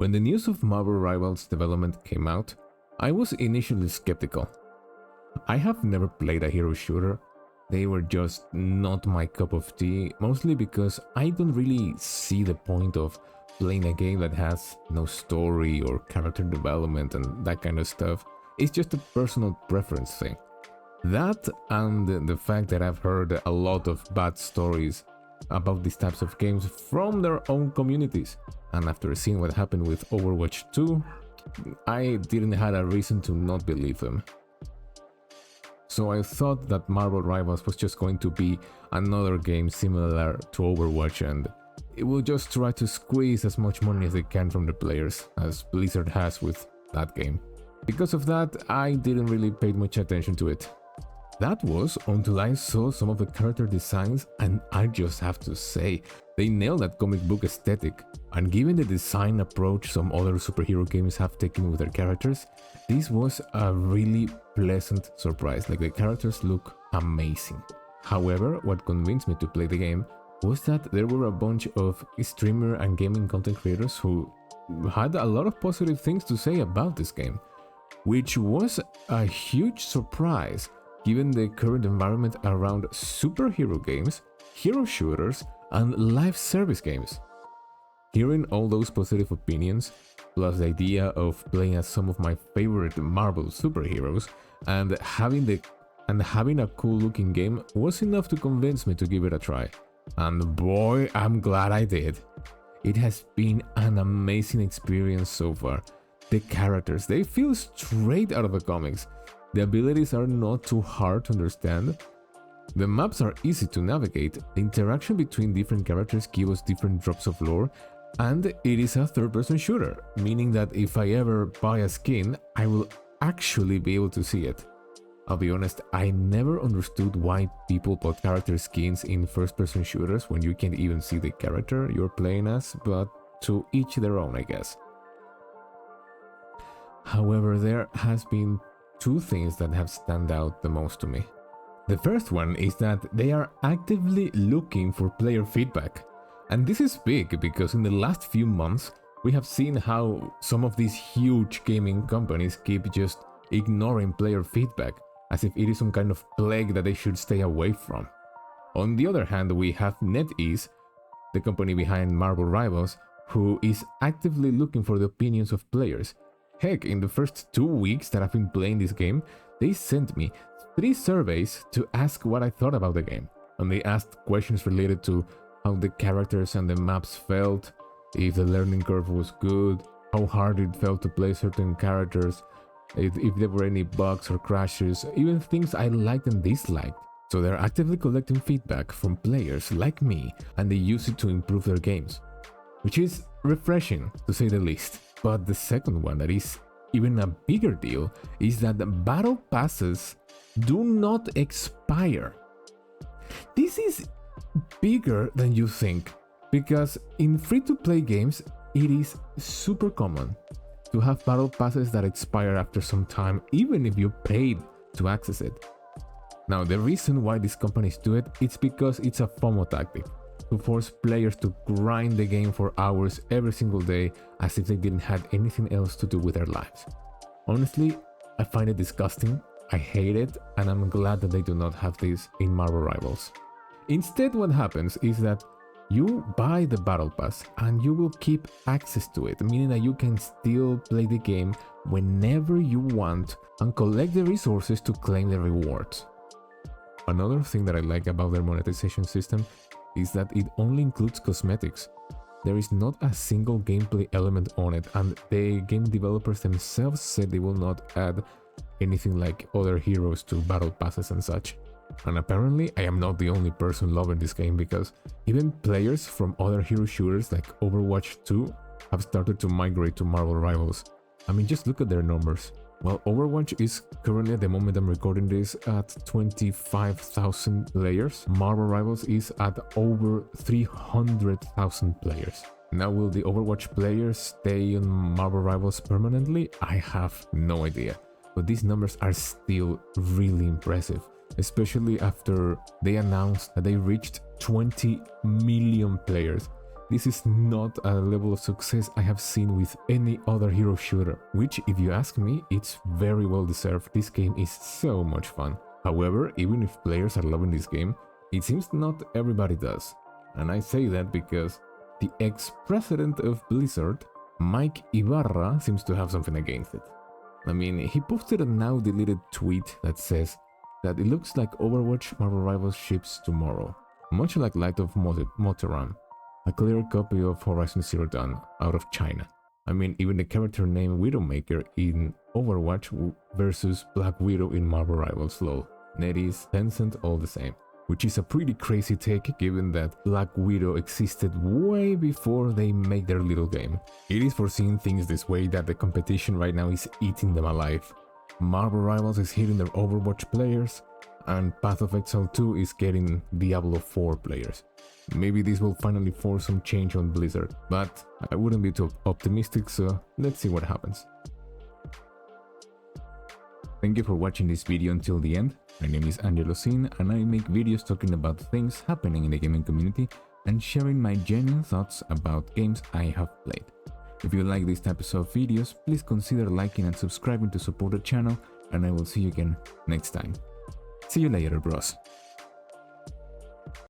When the news of Marvel Rivals development came out, I was initially skeptical. I have never played a hero shooter. They were just not my cup of tea, mostly because I don't really see the point of playing a game that has no story or character development and that kind of stuff. It's just a personal preference thing. That and the fact that I've heard a lot of bad stories about these types of games from their own communities. And after seeing what happened with Overwatch 2, I didn't have a reason to not believe them. So I thought that Marvel Rivals was just going to be another game similar to Overwatch, and it will just try to squeeze as much money as they can from the players, as Blizzard has with that game. Because of that, I didn't really pay much attention to it. That was until I saw some of the character designs, and I just have to say, they nailed that comic book aesthetic. And given the design approach some other superhero games have taken with their characters, this was a really pleasant surprise. Like, the characters look amazing. However, what convinced me to play the game was that there were a bunch of streamer and gaming content creators who had a lot of positive things to say about this game, which was a huge surprise given the current environment around superhero games, hero shooters, and live service games. Hearing all those positive opinions, plus the idea of playing as some of my favorite Marvel superheroes, and having a cool looking game was enough to convince me to give it a try. And boy, I'm glad I did. It has been an amazing experience so far. The characters, they feel straight out of the comics. The abilities are not too hard to understand. The maps are easy to navigate. The interaction between different characters give us different drops of lore, and it is a third-person shooter, meaning that if I ever buy a skin, I will actually be able to see it. I'll be honest, I never understood why people put character skins in first-person shooters when you can't even see the character you're playing as, but to each their own, I guess. However, there has been two things that have stand out the most to me. The first one is that they are actively looking for player feedback. And this is big because in the last few months, we have seen how some of these huge gaming companies keep just ignoring player feedback, as if it is some kind of plague that they should stay away from. On the other hand, we have NetEase, the company behind Marvel Rivals, who is actively looking for the opinions of players. Heck, in the first 2 weeks that I've been playing this game, they sent me 3 surveys to ask what I thought about the game. And they asked questions related to how the characters and the maps felt, if the learning curve was good, how hard it felt to play certain characters, if there were any bugs or crashes, even things I liked and disliked. So they're actively collecting feedback from players like me, and they use it to improve their games, which is refreshing to say the least. But the second one, that is even a bigger deal, is that the battle passes do not expire. This is bigger than you think, because in free-to-play games, it is super common to have battle passes that expire after some time, even if you paid to access it. Now, the reason why these companies do it, it's because it's a FOMO tactic, to force players to grind the game for hours every single day as if they didn't have anything else to do with their lives. Honestly, I find it disgusting, I hate it, and I'm glad that they do not have this in Marvel Rivals. Instead, what happens is that you buy the battle pass and you will keep access to it, meaning that you can still play the game whenever you want and collect the resources to claim the rewards. Another thing that I like about their monetization system is that it only includes cosmetics. There is not a single gameplay element on it, and the game developers themselves said they will not add anything like other heroes to battle passes and such. And apparently I am not the only person loving this game, because even players from other hero shooters like Overwatch 2 have started to migrate to Marvel Rivals. I mean, just look at their numbers. Well, Overwatch is currently, at the moment I'm recording this, at 25,000 players. Marvel Rivals is at over 300,000 players. Now, will the Overwatch players stay on Marvel Rivals permanently? I have no idea. But these numbers are still really impressive, especially after they announced that they reached 20 million players. This is not a level of success I have seen with any other hero shooter, which, if you ask me, it's very well deserved. This game is so much fun. However, even if players are loving this game, it seems not everybody does. And I say that because the ex-president of Blizzard, Mike Ibarra, seems to have something against it. I mean, he posted a now deleted tweet that says that it looks like Overwatch Marvel Rivals ships tomorrow, much like Light of Motoram, a clear copy of Horizon Zero Dawn out of China. I mean, even the character name Widowmaker in Overwatch versus Black Widow in Marvel Rivals lol. NetEase, Tencent, all the same. Which is a pretty crazy take given that Black Widow existed way before they made their little game. It is foreseeing things this way that the competition right now is eating them alive. Marvel Rivals is hitting their Overwatch players, and Path of Exile 2 is getting Diablo 4 players. Maybe this will finally force some change on Blizzard, but I wouldn't be too optimistic, so let's see what happens. Thank you for watching this video until the end. My name is Angelo, and I make videos talking about things happening in the gaming community and sharing my genuine thoughts about games I have played. If you like these types of videos, please consider liking and subscribing to support the channel, and I will see you again next time. See you later, bros.